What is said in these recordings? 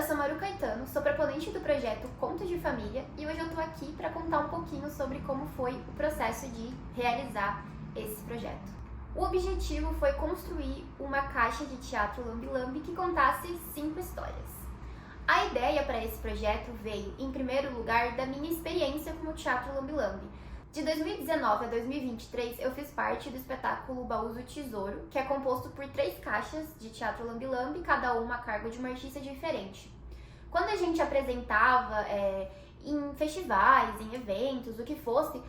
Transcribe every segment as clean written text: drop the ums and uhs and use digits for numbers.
sou Maru Caetano, sou proponente do projeto Contos de Família e hoje eu tô aqui para contar um pouquinho sobre como foi o processo de realizar esse projeto. O objetivo foi construir uma caixa de teatro lambe-lambe que contasse 5 histórias. A ideia para esse projeto veio, em primeiro lugar, da minha experiência com o teatro lambe-lambe. De 2019 a 2023, eu fiz parte do espetáculo Baús do Tesouro, que é composto por 3 caixas de teatro lambe-lambe, cada uma a cargo de uma artista diferente. Quando a gente apresentava em festivais, em eventos, o que fosse,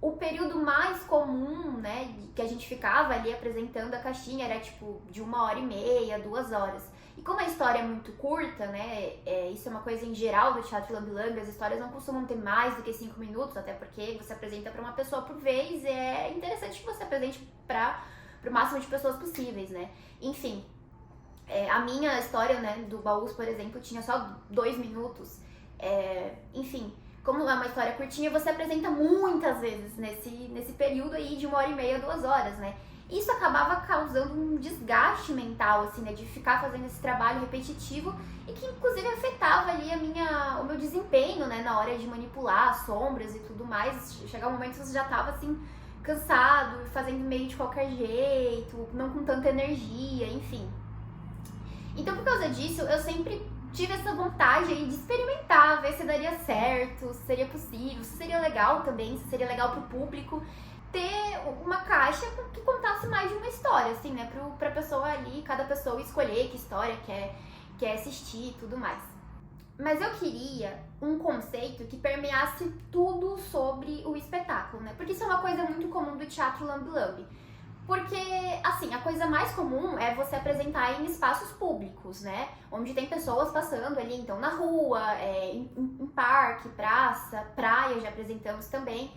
o período mais comum, né, que a gente ficava ali apresentando a caixinha era tipo de 1h30, 2 horas. E como a história é muito curta, né, isso é uma coisa em geral do teatro lambe-lambe, as histórias não costumam ter mais do que 5 minutos, até porque você apresenta para uma pessoa por vez e é interessante que você apresente para o máximo de pessoas possíveis, né. Enfim, a minha história, né, do Baús, por exemplo, tinha só 2 minutos, enfim. Como é uma história curtinha, você apresenta muitas vezes nesse período aí de 1h30, 2 horas, né? Isso acabava causando um desgaste mental, assim, né? De ficar fazendo esse trabalho repetitivo e que, inclusive, afetava ali o meu desempenho, né? Na hora de manipular as sombras e tudo mais. Chegava um momento que você já tava, assim, cansado, fazendo meio de qualquer jeito, não com tanta energia, enfim. Então, por causa disso, eu sempre tive essa vontade aí de experimentar, ver se daria certo, se seria possível, se seria legal também, se seria legal pro público ter uma caixa que contasse mais de uma história, assim, né, pra pessoa ali, cada pessoa escolher que história quer assistir e tudo mais. Mas eu queria um conceito que permeasse tudo sobre o espetáculo, né, porque isso é uma coisa muito comum do teatro lambe-lambe. Porque, assim, a coisa mais comum é você apresentar em espaços públicos, né? Onde tem pessoas passando ali, então, na rua, em parque, praça, praia, já apresentamos também.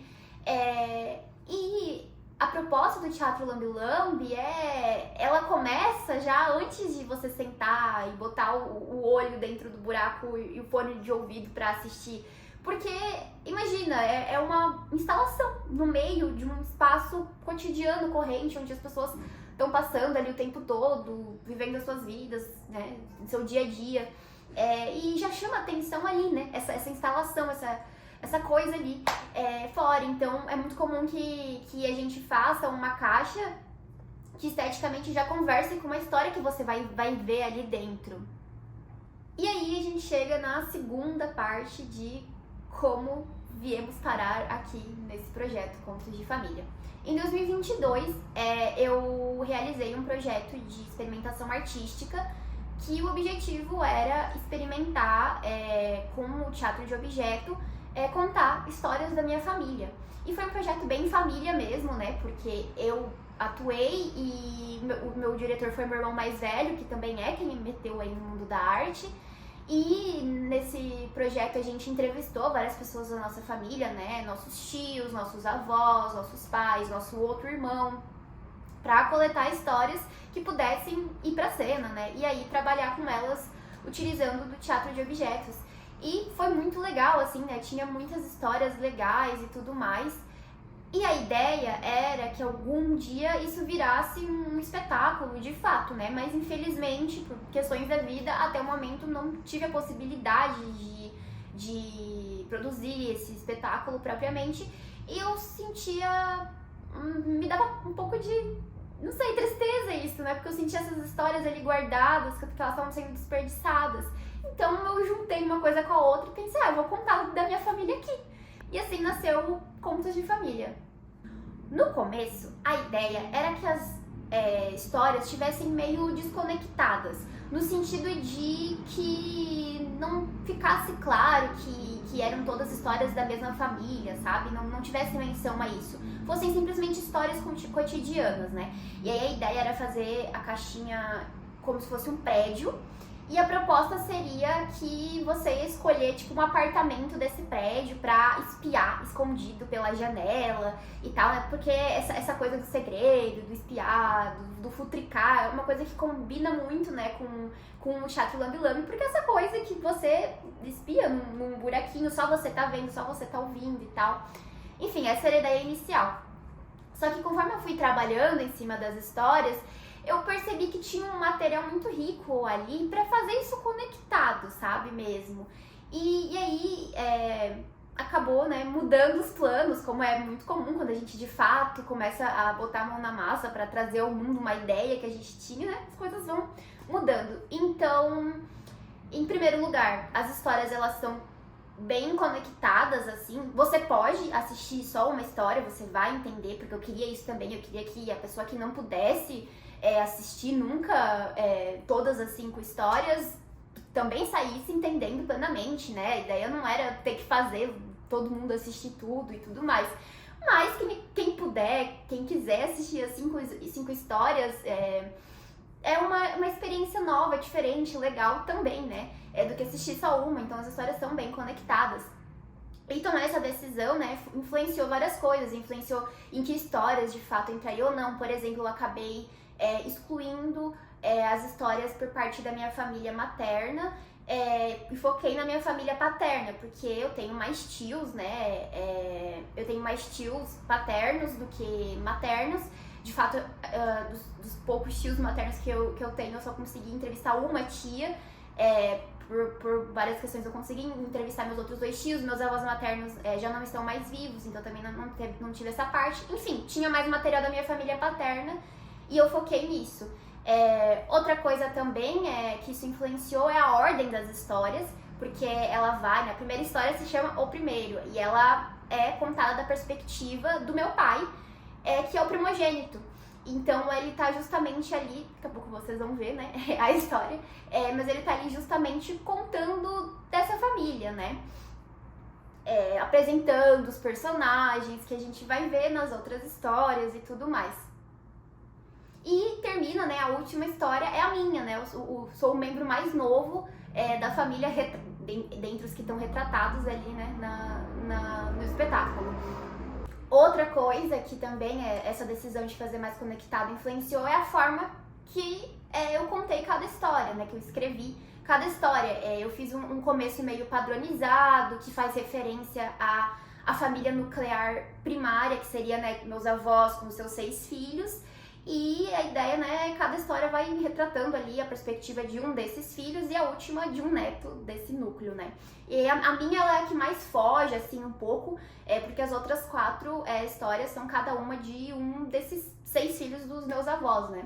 E a proposta do teatro lambe-lambe ela começa já antes de você sentar e botar o olho dentro do buraco e o fone de ouvido para assistir. Porque, imagina, é uma instalação no meio de um espaço cotidiano, corrente, onde as pessoas estão passando ali o tempo todo, vivendo as suas vidas, né, seu dia a dia. E já chama atenção ali, né, essa instalação, essa coisa ali fora. Então, é muito comum que a gente faça uma caixa que esteticamente já converse com uma história que você vai ver ali dentro. E aí a gente chega na segunda parte de como viemos parar aqui nesse projeto Contos de Família. Em 2022, eu realizei um projeto de experimentação artística que o objetivo era experimentar com o teatro de objeto, contar histórias da minha família. E foi um projeto bem família mesmo, né? Porque eu atuei e o meu diretor foi meu irmão mais velho, que também é quem me meteu aí no mundo da arte. E nesse projeto a gente entrevistou várias pessoas da nossa família, né? Nossos tios, nossos avós, nossos pais, nosso outro irmão, para coletar histórias que pudessem ir pra cena, né? E aí trabalhar com elas utilizando do teatro de objetos. E foi muito legal, assim, né? Tinha muitas histórias legais e tudo mais. E a ideia era que algum dia isso virasse um espetáculo, de fato, né? Mas infelizmente, por questões da vida, até o momento não tive a possibilidade de produzir esse espetáculo propriamente. E eu sentia... me dava um pouco de, não sei, tristeza isso, né? Porque eu sentia essas histórias ali guardadas, que elas estavam sendo desperdiçadas. Então eu juntei uma coisa com a outra e pensei, eu vou contar da minha família aqui. E assim nasceu o Contos de Família. No começo, a ideia era que as histórias estivessem meio desconectadas, no sentido de que não ficasse claro que eram todas histórias da mesma família, sabe? Não tivesse menção a isso. Fossem simplesmente histórias cotidianas, né? E aí a ideia era fazer a caixinha como se fosse um prédio. E a proposta seria que você ia escolher tipo um apartamento desse prédio pra espiar escondido pela janela e tal, né? Porque essa coisa do segredo, do espiar, do futricar, é uma coisa que combina muito, né, com o teatro lambe-lambe, porque essa coisa que você espia num buraquinho, só você tá vendo, só você tá ouvindo e tal. Enfim, essa era a ideia inicial. Só que conforme eu fui trabalhando em cima das histórias, eu percebi que tinha um material muito rico ali pra fazer isso conectado, sabe? cabe mesmo. E aí acabou, né, mudando os planos, como é muito comum quando a gente de fato começa a botar a mão na massa para trazer ao mundo uma ideia que a gente tinha, né, as coisas vão mudando. Então, em primeiro lugar, as histórias elas são bem conectadas, assim. Você pode assistir só uma história, você vai entender, porque eu queria isso também, eu queria que a pessoa que não pudesse assistir nunca todas as 5 histórias também saísse entendendo plenamente, né? A ideia não era ter que fazer todo mundo assistir tudo e tudo mais. Mas quem puder, quem quiser assistir as 5 histórias, é uma experiência nova, diferente, legal também, né? Do que assistir só uma, então as histórias são bem conectadas. E tomar essa decisão, né, influenciou várias coisas, influenciou em que histórias de fato entraria ou não. Por exemplo, eu acabei excluindo as histórias por parte da minha família materna e foquei na minha família paterna, porque eu tenho mais tios, né, eu tenho mais tios paternos do que maternos. De fato, dos poucos tios maternos que eu tenho, eu só consegui entrevistar uma tia. Por várias questões eu consegui entrevistar meus outros 2 tios. Meus avós maternos já não estão mais vivos, então também não tive essa parte. Enfim, tinha mais material da minha família paterna e eu foquei nisso. Outra coisa também que isso influenciou é a ordem das histórias, porque ela vai, na primeira história se chama O Primeiro, e ela é contada da perspectiva do meu pai, que é o primogênito. Então ele tá justamente ali, daqui a pouco vocês vão ver, né, a história, mas ele tá ali justamente contando dessa família, né, apresentando os personagens que a gente vai ver nas outras histórias e tudo mais. E termina, né, a última história é a minha, né, eu sou o membro mais novo da família, dentre os que estão retratados ali, né, no espetáculo. Outra coisa que também essa decisão de fazer mais conectado influenciou é a forma que eu contei cada história, né? Que eu escrevi cada história. Eu fiz um começo meio padronizado, que faz referência à família nuclear primária, que seria, né, meus avós com os seus 6 filhos. E a ideia, né, cada história vai retratando ali a perspectiva de um desses filhos e a última de um neto desse núcleo, né. E a minha, ela é a que mais foge, assim, um pouco, porque as outras 4 histórias são cada uma de um desses 6 filhos dos meus avós, né.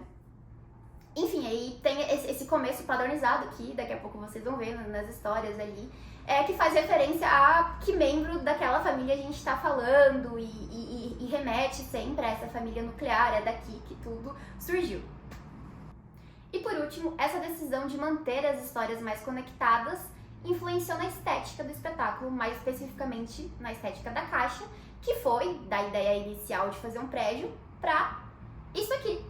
Enfim, aí tem esse começo padronizado aqui, daqui a pouco vocês vão ver nas histórias ali, que faz referência a que membro daquela família a gente tá falando e remete sempre a essa família nuclear, é daqui que tudo surgiu. E por último, essa decisão de manter as histórias mais conectadas influenciou na estética do espetáculo, mais especificamente na estética da caixa, que foi da ideia inicial de fazer um prédio para isso aqui.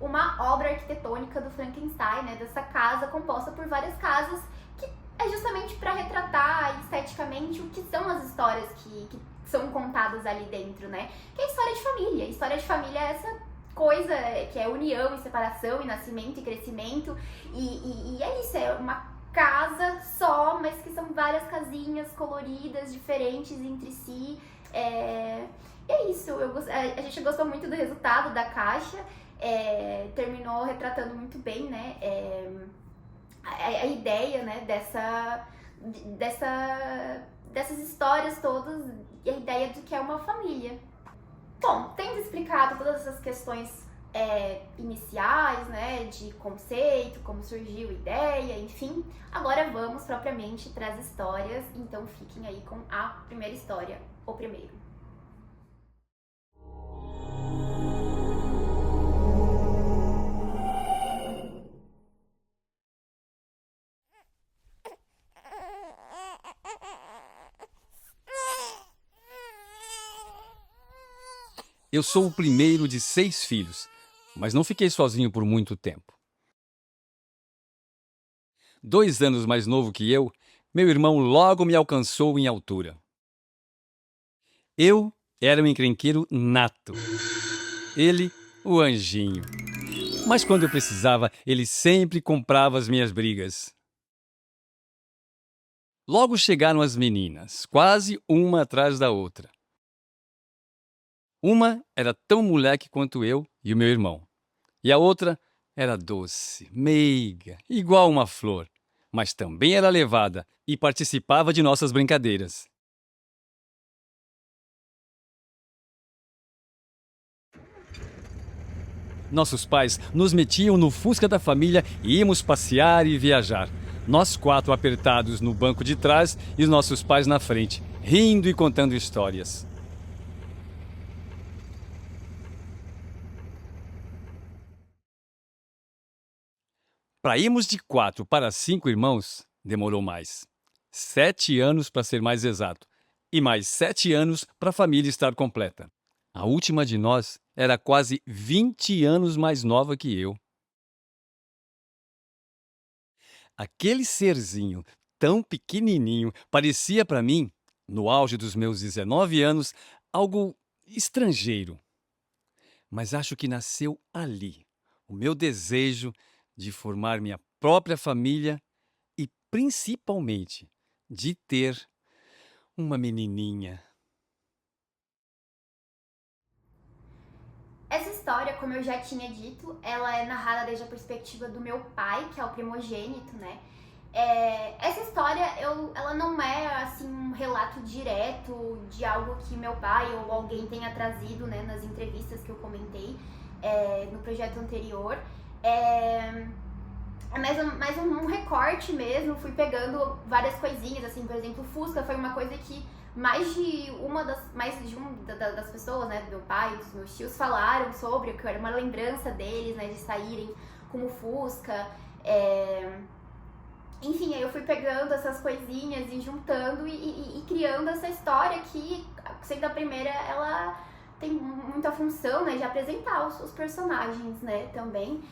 Uma obra arquitetônica do Frankenstein, né, dessa casa composta por várias casas, que é justamente para retratar esteticamente o que são as histórias que são contadas ali dentro, né? Que é história de família. História de família é essa coisa que é união e separação e nascimento e crescimento. E é isso, é uma casa só, mas que são várias casinhas coloridas, diferentes entre si. É isso, a gente gostou muito do resultado da caixa. Terminou retratando muito bem, né, a ideia, né, dessas histórias todas e a ideia do que é uma família. Bom, tendo explicado todas essas questões iniciais, né, de conceito, como surgiu a ideia, enfim, agora vamos propriamente para as histórias, então fiquem aí com a primeira história, O Primeiro. Eu sou o primeiro de 6 filhos, mas não fiquei sozinho por muito tempo. 2 anos mais novo que eu, meu irmão logo me alcançou em altura. Eu era um encrenqueiro nato. Ele, o anjinho. Mas quando eu precisava, ele sempre comprava as minhas brigas. Logo chegaram as meninas, quase uma atrás da outra. Uma era tão moleque quanto eu e o meu irmão. E a outra era doce, meiga, igual uma flor. mas também era levada e participava de nossas brincadeiras. Nossos pais nos metiam no Fusca da família e íamos passear e viajar. Nós quatro apertados no banco de trás e os nossos pais na frente, rindo e contando histórias. Para irmos de 4 para 5 irmãos, demorou mais. 7 anos para ser mais exato. E mais 7 anos para a família estar completa. A última de nós era quase 20 anos mais nova que eu. Aquele serzinho tão pequenininho parecia para mim, no auge dos meus 19 anos, algo estrangeiro. Mas acho que nasceu ali o meu desejo de formar minha própria família e, principalmente, de ter uma menininha. Essa história, como eu já tinha dito, ela é narrada desde a perspectiva do meu pai, que é o primogênito, né? Essa história, ela não é assim um relato direto de algo que meu pai ou alguém tenha trazido, né, nas entrevistas que eu comentei no projeto anterior. É mais um recorte mesmo, fui pegando várias coisinhas, assim, por exemplo, o Fusca foi uma coisa que mais de uma das pessoas, né, do meu pai, dos meus tios, falaram sobre, que era uma lembrança deles, né, de saírem com o Fusca. Enfim, aí eu fui pegando essas coisinhas e juntando e criando essa história que, sendo a primeira, ela tem muita função, né, de apresentar os personagens, né, também.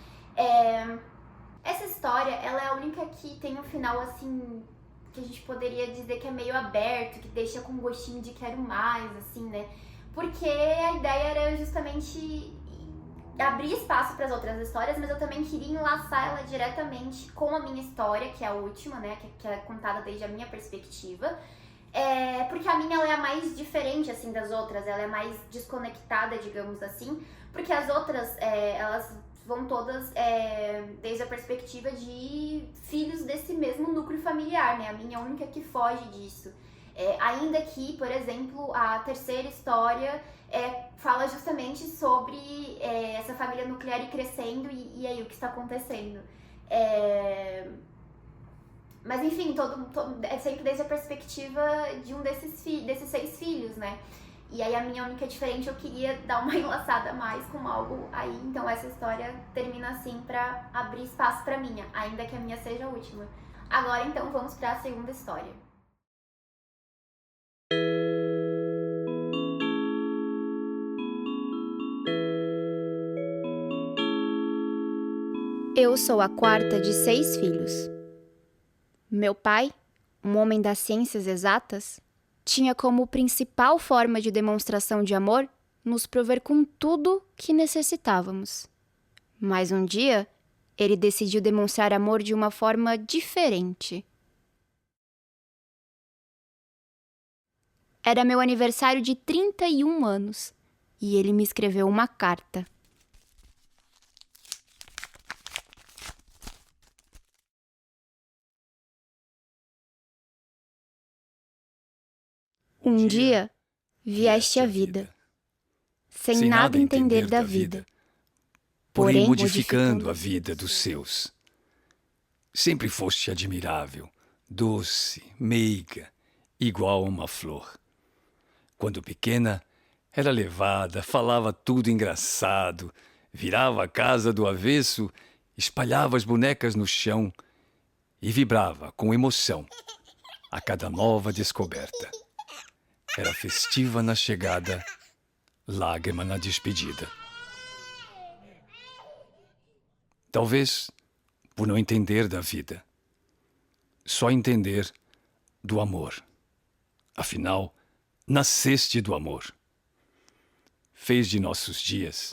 Essa história, ela é a única que tem um final, assim, que a gente poderia dizer que é meio aberto, que deixa com gostinho de quero mais, assim, né? Porque a ideia era justamente abrir espaço para as outras histórias, mas eu também queria enlaçar ela diretamente com a minha história, que é a última, né? Que é contada desde a minha perspectiva. Porque a minha, ela é a mais diferente, assim, das outras. Ela é mais desconectada, digamos assim. Porque as outras, elas vão todas desde a perspectiva de filhos desse mesmo núcleo familiar, né? A minha é a única que foge disso. Ainda que, por exemplo, a terceira história fala justamente sobre essa família nuclear ir crescendo e aí o que está acontecendo. Mas enfim, é sempre desde a perspectiva de um desses 6 filhos, né? E aí a minha única diferente, eu queria dar uma enlaçada mais com algo aí. Então essa história termina assim pra abrir espaço pra minha, ainda que a minha seja a última. Agora então vamos pra segunda história. Eu sou a quarta de 6 filhos. Meu pai, um homem das ciências exatas, tinha como principal forma de demonstração de amor nos prover com tudo que necessitávamos. Mas um dia, ele decidiu demonstrar amor de uma forma diferente. Era meu aniversário de 31 anos e ele me escreveu uma carta. Um dia, vieste à vida, sem nada entender da vida, porém modificando a vida dos seus. Sempre foste admirável, doce, meiga, igual a uma flor. Quando pequena, era levada, falava tudo engraçado, virava a casa do avesso, espalhava as bonecas no chão e vibrava com emoção a cada nova descoberta. Era festiva na chegada, lágrima na despedida. Talvez por não entender da vida, só entender do amor. Afinal, nasceste do amor. Fez de nossos dias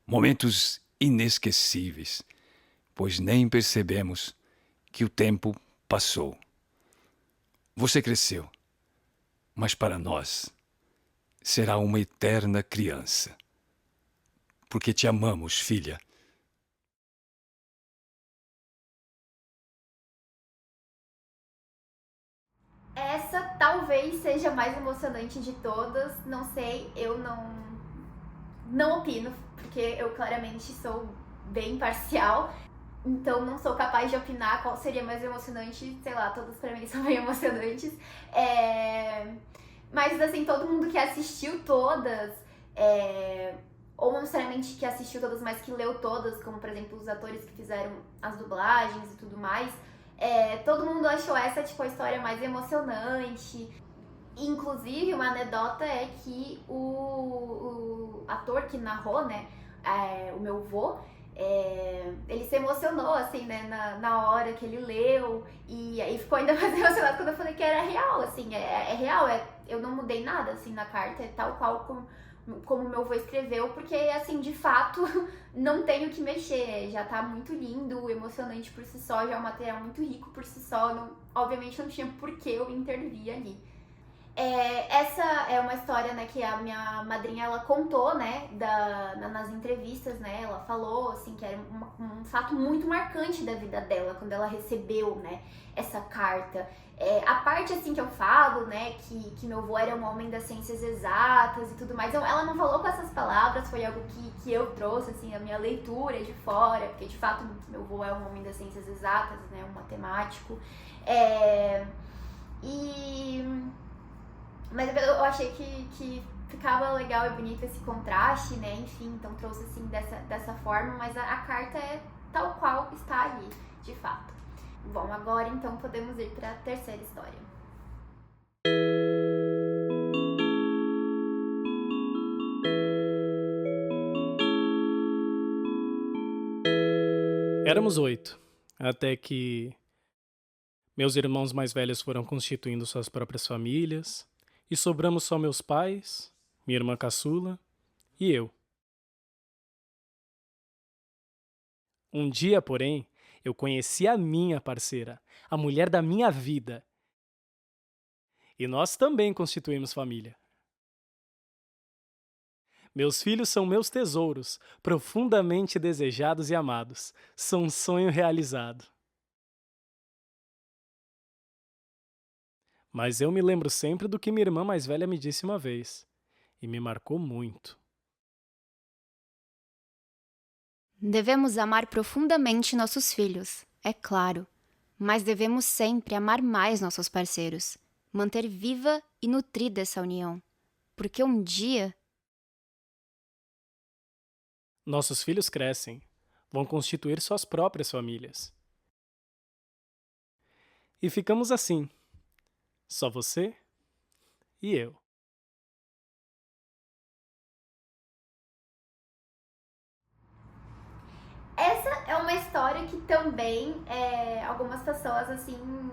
momentos inesquecíveis, pois nem percebemos que o tempo passou. Você cresceu, mas para nós será uma eterna criança. Porque te amamos, filha. Essa talvez seja a mais emocionante de todas, não sei, eu não opino, porque eu claramente sou bem imparcial, então não sou capaz de opinar qual seria mais emocionante, sei lá, todas pra mim são bem emocionantes. Mas assim, todo mundo que assistiu todas, ou não necessariamente que assistiu todas, mas que leu todas, como por exemplo os atores que fizeram as dublagens e tudo mais, todo mundo achou essa tipo a história mais emocionante. Inclusive, uma anedota é que o ator que narrou, né, o meu vô, ele se emocionou, assim, né, na hora que ele leu, e aí ficou ainda mais emocionado quando eu falei que era real, assim, é real, eu não mudei nada, assim, na carta, é tal qual como meu avô escreveu, porque, assim, de fato, não tenho o que mexer, já tá muito lindo, emocionante por si só, já é um material muito rico por si só, obviamente não tinha por que eu intervir ali. Essa é uma história, né, que a minha madrinha, ela contou, né, nas entrevistas, né, ela falou, assim, que era um fato muito marcante da vida dela, quando ela recebeu, né, essa carta. A parte, assim, que eu falo, né, que meu avô era um homem das ciências exatas e tudo mais, ela não falou com essas palavras, foi algo que eu trouxe, assim, a minha leitura de fora, porque, de fato, meu avô é um homem das ciências exatas, né, um matemático. Mas eu achei que ficava legal e bonito esse contraste, né? Enfim, então trouxe assim dessa forma, mas a carta é tal qual está ali, de fato. Bom, agora então podemos ir para a terceira história. Éramos 8, até que meus irmãos mais velhos foram constituindo suas próprias famílias, e sobramos só meus pais, minha irmã caçula e eu. Um dia, porém, eu conheci a minha parceira, a mulher da minha vida. E nós também constituímos família. Meus filhos são meus tesouros, profundamente desejados e amados. São um sonho realizado. Mas eu me lembro sempre do que minha irmã mais velha me disse uma vez, e me marcou muito. Devemos amar profundamente nossos filhos, é claro, mas devemos sempre amar mais nossos parceiros, manter viva e nutrida essa união, porque um dia nossos filhos crescem, vão constituir suas próprias famílias. E ficamos assim, só você e eu. Essa é uma história que também algumas pessoas assim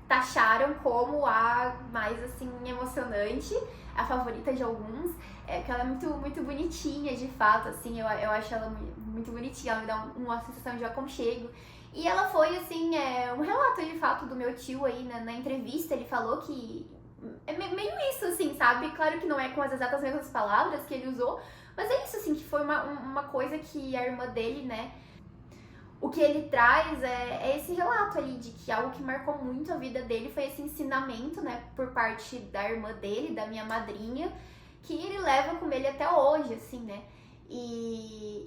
taxaram como a mais assim emocionante, a favorita de alguns, porque ela é muito, muito bonitinha, de fato, assim, eu acho ela muito bonitinha, ela me dá uma sensação de aconchego. E ela foi, assim, um relato, de fato, do meu tio aí na entrevista, ele falou que é meio isso, assim, sabe? Claro que não é com as exatas mesmas palavras que ele usou, mas é isso, assim, que foi uma coisa que a irmã dele, né, o que ele traz é esse relato ali de que algo que marcou muito a vida dele foi esse ensinamento, né, por parte da irmã dele, da minha madrinha, que ele leva com ele até hoje, assim, né, e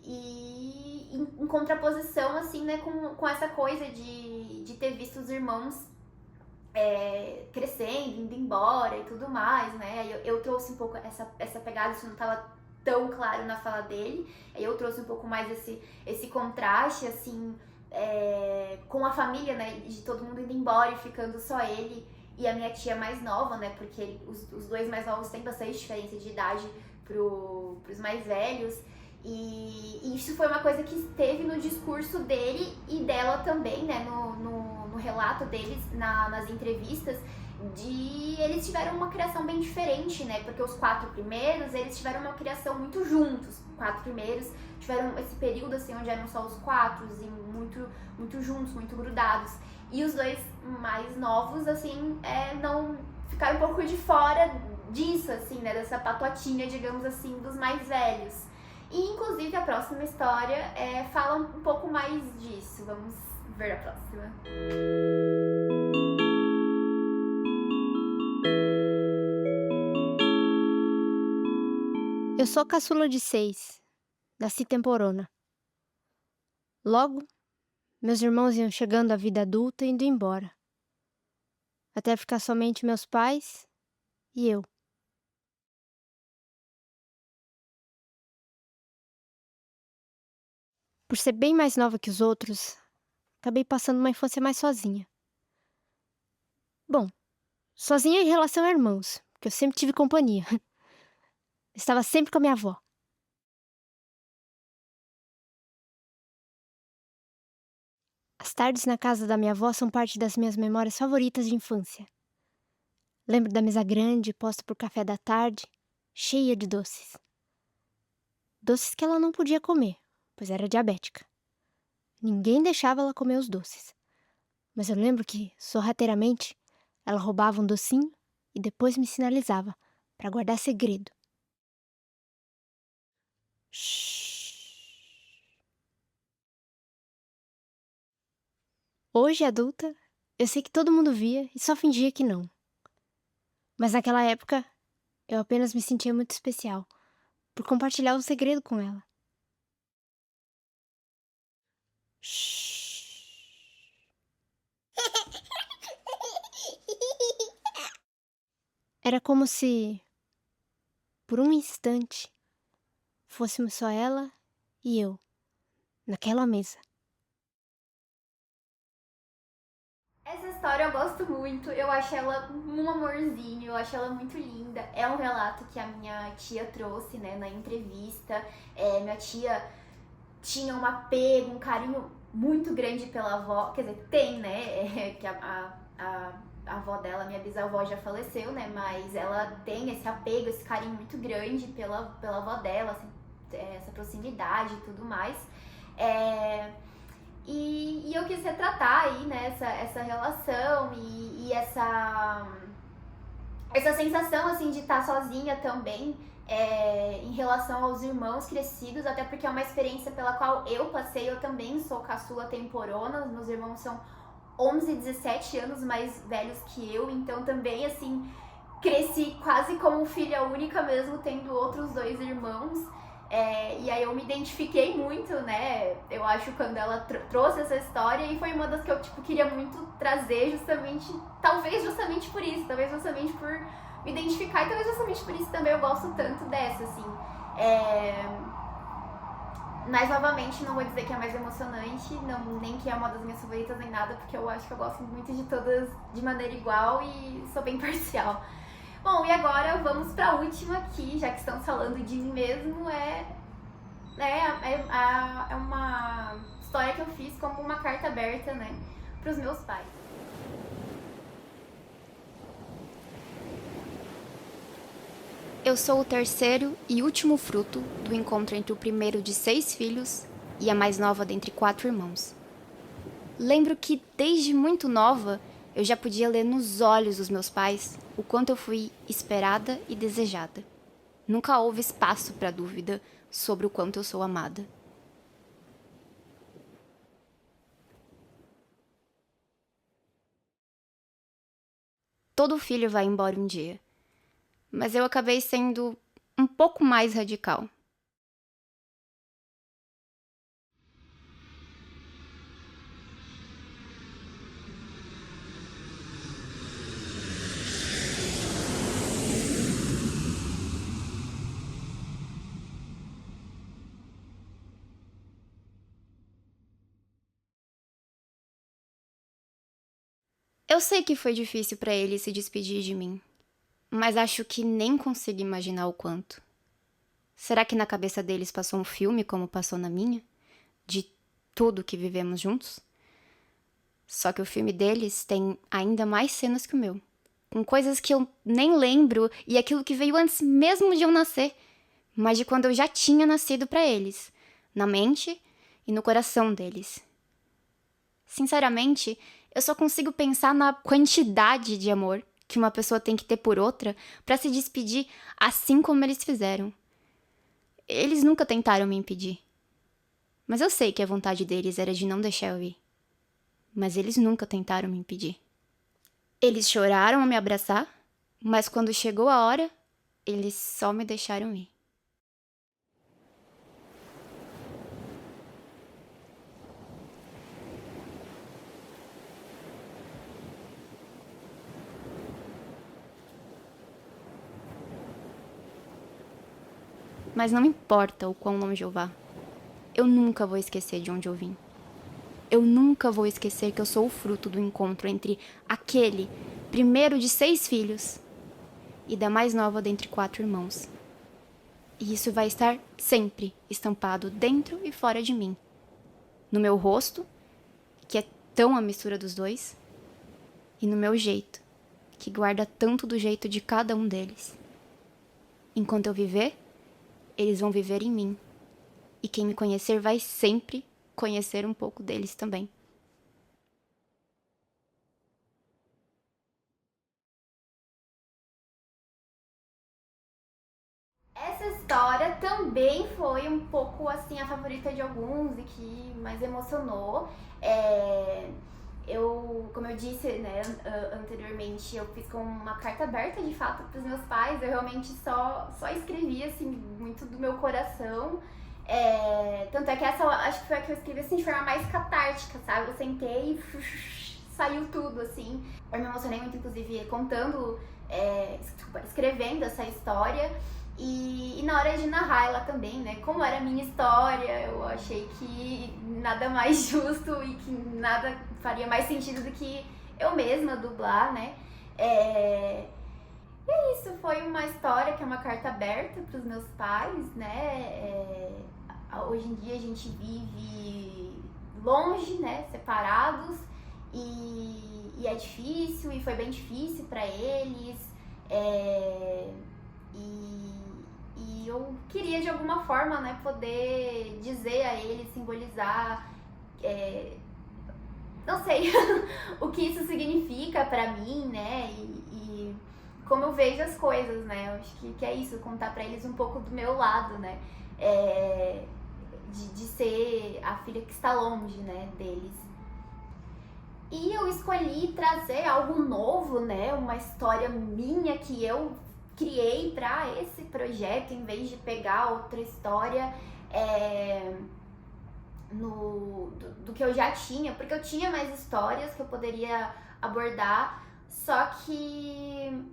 em contraposição, assim, né, com essa coisa de ter visto os irmãos crescendo, indo embora e tudo mais, né, eu trouxe um pouco essa pegada, isso não tava tão claro na fala dele, aí eu trouxe um pouco mais esse contraste, assim, com a família, né, de todo mundo indo embora e ficando só ele e a minha tia mais nova, né, porque os dois mais novos têm bastante diferença de idade pros mais velhos, e isso foi uma coisa que esteve no discurso dele e dela também, né, no relato deles, nas entrevistas, eles tiveram uma criação bem diferente, né? Porque os 4 primeiros, eles tiveram uma criação muito juntos. Os 4 primeiros tiveram esse período, assim, onde eram só os 4 e muito, muito juntos, muito grudados. E os 2 mais novos, assim, não ficaram um pouco de fora disso, assim, né? Dessa patotinha, digamos assim, dos mais velhos. E, inclusive, a próxima história fala um pouco mais disso. Vamos ver a próxima. Eu sou a caçula de 6, nasci temporona. Logo, meus irmãos iam chegando à vida adulta e indo embora, até ficar somente meus pais e eu. Por ser bem mais nova que os outros, acabei passando uma infância mais sozinha. Bom, sozinha em relação a irmãos, porque eu sempre tive companhia. Estava sempre com a minha avó. As tardes na casa da minha avó são parte das minhas memórias favoritas de infância. Lembro da mesa grande posta por café da tarde, cheia de doces. Doces que ela não podia comer, pois era diabética. Ninguém deixava ela comer os doces. Mas eu lembro que, sorrateiramente, ela roubava um docinho e depois me sinalizava para guardar segredo. Shhh. Hoje, adulta, eu sei que todo mundo via e só fingia que não. Mas naquela época, eu apenas me sentia muito especial por compartilhar um segredo com ela. Shhh. Era como se, por um instante, fôssemos só ela e eu, naquela mesa. Essa história eu gosto muito, eu acho ela um amorzinho, eu acho ela muito linda. É um relato que a minha tia trouxe, né, na entrevista. Minha tia tinha um apego, um carinho muito grande pela avó, quer dizer, tem, né, que a avó dela, minha bisavó, já faleceu, né, mas ela tem esse apego, esse carinho muito grande pela avó dela, assim, essa proximidade e tudo mais. E eu quis retratar aí, né, essa relação e essa sensação, assim, de estar sozinha também em relação aos irmãos crescidos, até porque é uma experiência pela qual eu passei. Eu também sou caçula temporona, meus irmãos são 11 e 17 anos mais velhos que eu, então também, assim, cresci quase como filha única mesmo, tendo outros 2 irmãos. E aí eu me identifiquei muito, né, eu acho, quando ela trouxe essa história, e foi uma das que eu, tipo, queria muito trazer justamente, talvez justamente por isso, talvez justamente por me identificar, e talvez justamente por isso também eu gosto tanto dessa, assim. Mas, novamente, não vou dizer que é a mais emocionante, não, nem que é uma das minhas favoritas nem nada, porque eu acho que eu gosto muito de todas de maneira igual e sou bem parcial. Bom, e agora vamos para a última aqui, já que estamos falando de mim mesmo. É uma história que eu fiz como uma carta aberta, né, para os meus pais. Eu sou o terceiro e último fruto do encontro entre o primeiro de 6 filhos e a mais nova dentre 4 irmãos. Lembro que, desde muito nova, eu já podia ler nos olhos dos meus pais o quanto eu fui esperada e desejada. Nunca houve espaço para dúvida sobre o quanto eu sou amada. Todo filho vai embora um dia, mas eu acabei sendo um pouco mais radical. Eu sei que foi difícil para ele se despedir de mim, mas acho que nem consigo imaginar o quanto. Será que na cabeça deles passou um filme como passou na minha? De tudo que vivemos juntos? Só que o filme deles tem ainda mais cenas que o meu, com coisas que eu nem lembro e aquilo que veio antes mesmo de eu nascer, mas de quando eu já tinha nascido para eles, na mente e no coração deles. Sinceramente, eu só consigo pensar na quantidade de amor que uma pessoa tem que ter por outra para se despedir assim como eles fizeram. Eles nunca tentaram me impedir. Mas eu sei que a vontade deles era de não deixar eu ir. Mas eles nunca tentaram me impedir. Eles choraram ao me abraçar, mas quando chegou a hora, eles só me deixaram ir. Mas não importa o quão longe eu vá, eu nunca vou esquecer de onde eu vim. Eu nunca vou esquecer que eu sou o fruto do encontro entre aquele primeiro de 6 filhos e da mais nova dentre 4 irmãos. E isso vai estar sempre estampado dentro e fora de mim. No meu rosto, que é tão a mistura dos dois, e no meu jeito, que guarda tanto do jeito de cada um deles. Enquanto eu viver, eles vão viver em mim. E quem me conhecer vai sempre conhecer um pouco deles também. Essa história também foi um pouco assim a favorita de alguns e que mais emocionou. Como eu disse, né, anteriormente, eu fiz com uma carta aberta de fato para os meus pais. Eu realmente só escrevi assim muito do meu coração. Tanto é que essa acho que foi a que eu escrevi assim de forma mais catártica, sabe? Eu sentei e saiu tudo assim. Eu me emocionei muito, inclusive, escrevendo essa história. E na hora de narrar ela também, né? Como era a minha história, eu achei que nada mais justo e que nada faria mais sentido do que eu mesma dublar, né? E é isso, foi uma história que é uma carta aberta para os meus pais, né? Hoje em dia a gente vive longe, né? Separados, e é difícil, e foi bem difícil para eles. E eu queria de alguma forma, né, poder dizer a eles, simbolizar, não sei, o que isso significa pra mim, né, e como eu vejo as coisas, né, eu acho que é isso, contar pra eles um pouco do meu lado, né, de ser a filha que está longe, né, deles. E eu escolhi trazer algo novo, né, uma história minha que eu criei para esse projeto, em vez de pegar outra história do que eu já tinha, porque eu tinha mais histórias que eu poderia abordar, só que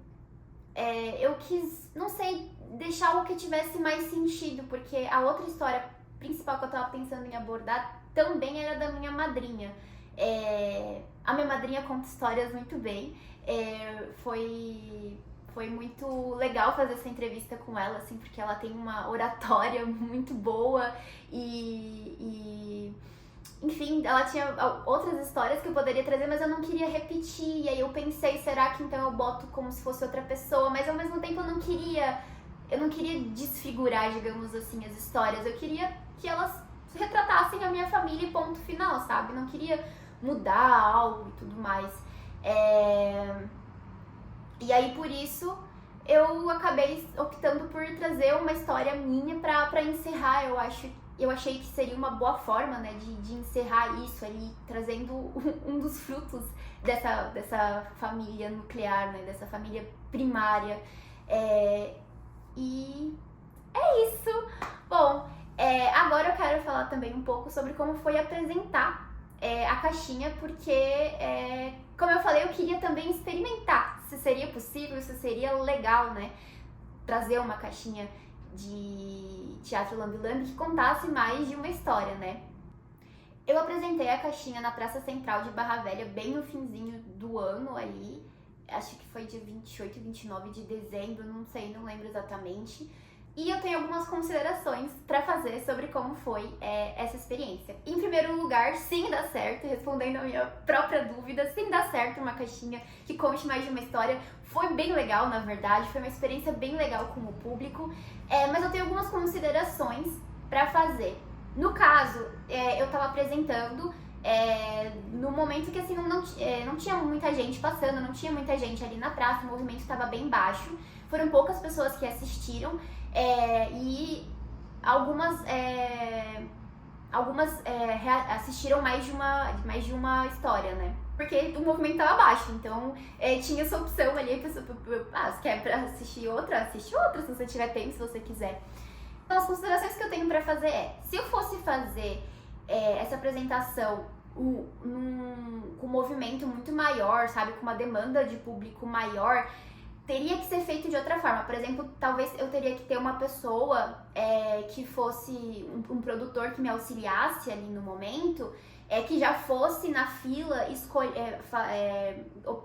eu quis, não sei, deixar algo que tivesse mais sentido, porque a outra história principal que eu tava pensando em abordar também era da minha madrinha. A minha madrinha conta histórias muito bem, foi muito legal fazer essa entrevista com ela, assim, porque ela tem uma oratória muito boa e enfim, ela tinha outras histórias que eu poderia trazer, mas eu não queria repetir. E aí eu pensei, será que então eu boto como se fosse outra pessoa? Mas ao mesmo tempo eu não queria desfigurar, digamos assim, as histórias. Eu queria que elas retratassem a minha família e ponto final, sabe? Não queria mudar algo e tudo mais. E aí, por isso, eu acabei optando por trazer uma história minha pra encerrar. Eu achei que seria uma boa forma, né, de encerrar isso ali, trazendo um dos frutos dessa família nuclear, né, dessa família primária. E é isso. Bom, agora eu quero falar também um pouco sobre como foi apresentar a caixinha, porque, como eu falei, eu queria também experimentar se seria possível, se seria legal, né, trazer uma caixinha de teatro lambe-lambe que contasse mais de uma história, né. Eu apresentei a caixinha na Praça Central de Barra Velha bem no finzinho do ano ali, acho que foi dia 28 e 29 de dezembro, não sei, não lembro exatamente. E eu tenho algumas considerações pra fazer sobre como foi essa experiência. Em primeiro lugar, sim, dá certo, respondendo a minha própria dúvida, sim, dá certo uma caixinha que conte mais de uma história. Foi bem legal, na verdade, foi uma experiência bem legal com o público, mas eu tenho algumas considerações pra fazer. No caso, eu tava apresentando no momento que assim, não tinha muita gente passando, não tinha muita gente ali na praça, o movimento estava bem baixo, foram poucas pessoas que assistiram, e algumas assistiram mais de uma história, né? Porque o movimento tava baixo, então tinha essa opção ali, a pessoa, se quer pra assistir outra, assiste outra, se você tiver tempo, se você quiser. Então as considerações que eu tenho pra fazer se eu fosse fazer essa apresentação com um movimento muito maior, sabe, com uma demanda de público maior, teria que ser feito de outra forma. Por exemplo, talvez eu teria que ter uma pessoa que fosse um produtor que me auxiliasse ali no momento, que já fosse na fila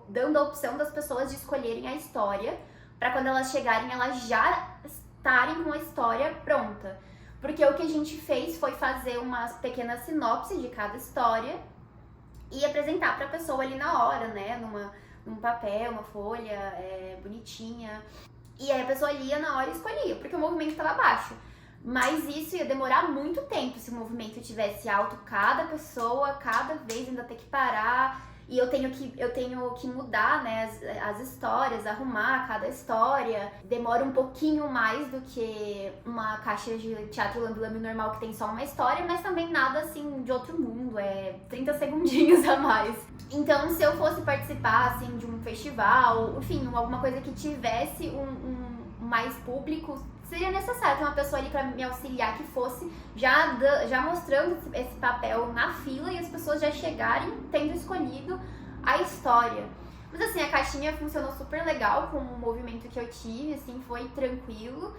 dando a opção das pessoas de escolherem a história, para quando elas chegarem, elas já estarem com a história pronta. Porque o que a gente fez foi fazer uma pequena sinopse de cada história e apresentar para a pessoa ali na hora, né, num papel, uma folha bonitinha. E aí a pessoa lia na hora e escolhia, porque o movimento estava baixo. Mas isso ia demorar muito tempo se o movimento tivesse alto, cada pessoa, cada vez ainda ter que parar. E eu tenho que mudar, né, as histórias, arrumar cada história. Demora um pouquinho mais do que uma caixa de teatro lambe-lambe normal que tem só uma história, mas também nada assim de outro mundo, 30 segundinhos a mais. Então, se eu fosse participar assim de um festival, enfim, alguma coisa que tivesse mais público, seria necessário ter uma pessoa ali pra me auxiliar que fosse já mostrando esse papel na fila e as pessoas já chegarem tendo escolhido a história. Mas assim, a caixinha funcionou super legal com o movimento que eu tive, assim, foi tranquilo.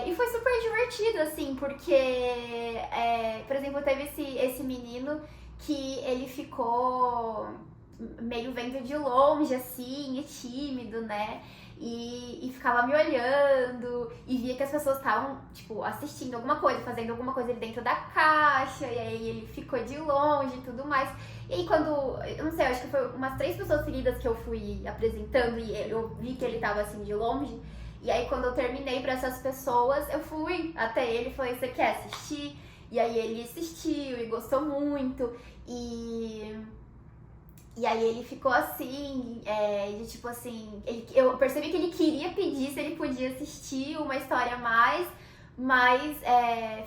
E foi super divertido, assim, porque, por exemplo, teve esse menino que ele ficou meio vendo de longe, assim, e tímido, né? E ficava me olhando e via que as pessoas estavam, tipo, assistindo alguma coisa, fazendo alguma coisa ali dentro da caixa, e aí ele ficou de longe e tudo mais. E aí quando, eu não sei, acho que foi umas 3 pessoas seguidas que eu fui apresentando e eu vi que ele tava assim de longe. E aí quando eu terminei pra essas pessoas, eu fui até ele e falei, você quer assistir? E aí ele assistiu e gostou muito. E aí ele ficou assim, de tipo assim, eu percebi que ele queria pedir se ele podia assistir uma história a mais, mas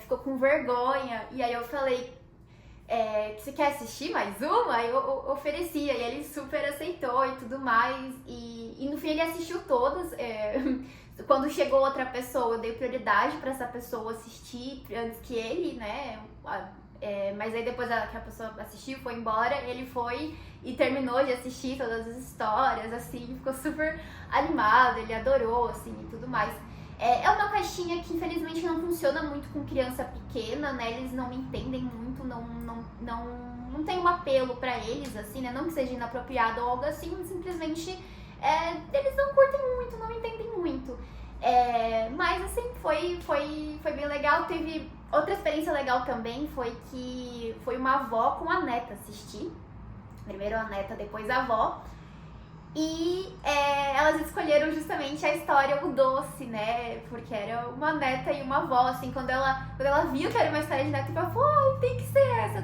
ficou com vergonha. E aí eu falei, você quer assistir mais uma? Aí eu ofereci, aí ele super aceitou e tudo mais. E no fim ele assistiu todas. Quando chegou outra pessoa, eu dei prioridade pra essa pessoa assistir antes que ele, né? Mas aí depois que a pessoa assistiu, foi embora, ele foi e terminou de assistir todas as histórias, assim, ficou super animado, ele adorou, assim, e tudo mais. É uma caixinha que infelizmente não funciona muito com criança pequena, né? Eles não entendem muito, não tem um apelo pra eles, assim, né? Não que seja inapropriado ou algo assim, mas simplesmente eles não curtem muito, não entendem muito. Mas assim, foi bem legal. Teve outra experiência legal também, foi que foi uma avó com a neta assistir. Primeiro a neta, depois a avó. E elas escolheram justamente a história O Doce, né? Porque era uma neta e uma avó, assim, quando ela viu que era uma história de neta, ela falou, tem que ser essa,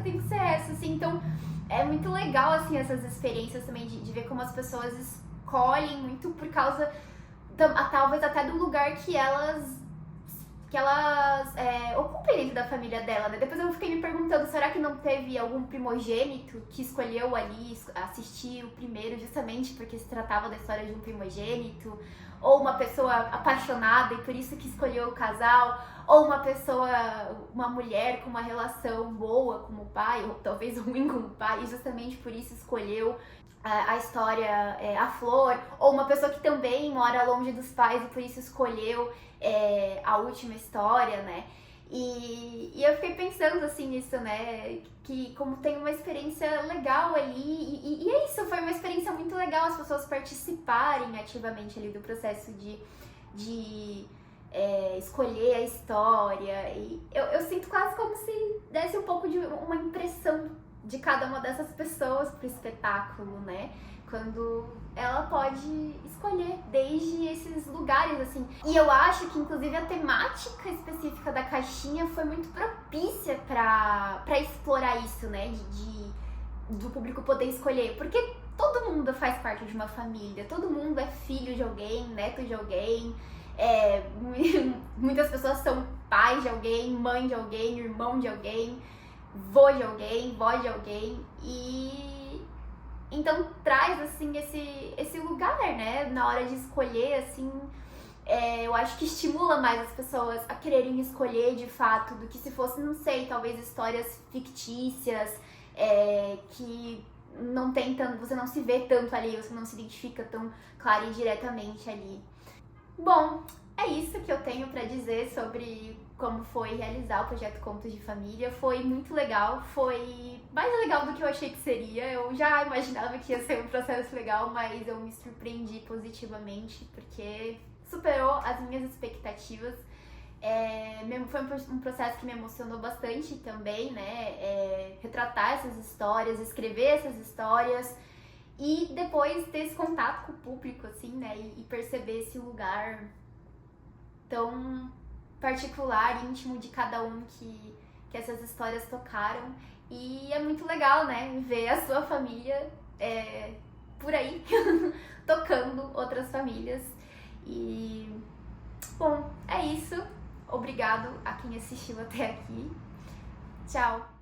assim. Então, é muito legal, assim, essas experiências também de ver como as pessoas escolhem muito por causa, talvez até do lugar que elas ocupem dentro da família dela, né? Depois eu fiquei me perguntando, será que não teve algum primogênito que escolheu ali assistir o primeiro justamente porque se tratava da história de um primogênito? Ou uma pessoa apaixonada e por isso que escolheu o casal? Ou uma mulher com uma relação boa com o pai, ou talvez ruim com o pai, e justamente por isso escolheu a história, a Flor, ou uma pessoa que também mora longe dos pais e por isso escolheu a última história, né? E eu fiquei pensando assim nisso, né? Que como tem uma experiência legal ali, e é isso, foi uma experiência muito legal as pessoas participarem ativamente ali do processo de escolher a história. E eu sinto quase como se desse um pouco de uma impressão de cada uma dessas pessoas pro espetáculo, né? Quando ela pode escolher desde esses lugares, assim. E eu acho que, inclusive, a temática específica da caixinha foi muito propícia pra explorar isso, né? Do público poder escolher. Porque todo mundo faz parte de uma família, todo mundo é filho de alguém, neto de alguém. Muitas pessoas são pais de alguém, mãe de alguém, irmão de alguém, vô de alguém, vó de alguém, e então traz assim esse lugar, né, na hora de escolher, assim, eu acho que estimula mais as pessoas a quererem escolher de fato do que se fosse, não sei, talvez histórias fictícias que você não se vê tanto ali, você não se identifica tão clara e diretamente ali. Bom, é isso que eu tenho pra dizer sobre como foi realizar o projeto Contos de Família. Foi muito legal, foi mais legal do que eu achei que seria. Eu já imaginava que ia ser um processo legal, mas eu me surpreendi positivamente, porque superou as minhas expectativas. Foi um processo que me emocionou bastante também, né? Retratar essas histórias, escrever essas histórias e depois ter esse contato com o público, assim, né? E perceber esse lugar tão particular e íntimo de cada um que essas histórias tocaram. E é muito legal, né? Ver a sua família por aí, tocando outras famílias. E, bom, é isso. Obrigado a quem assistiu até aqui. Tchau!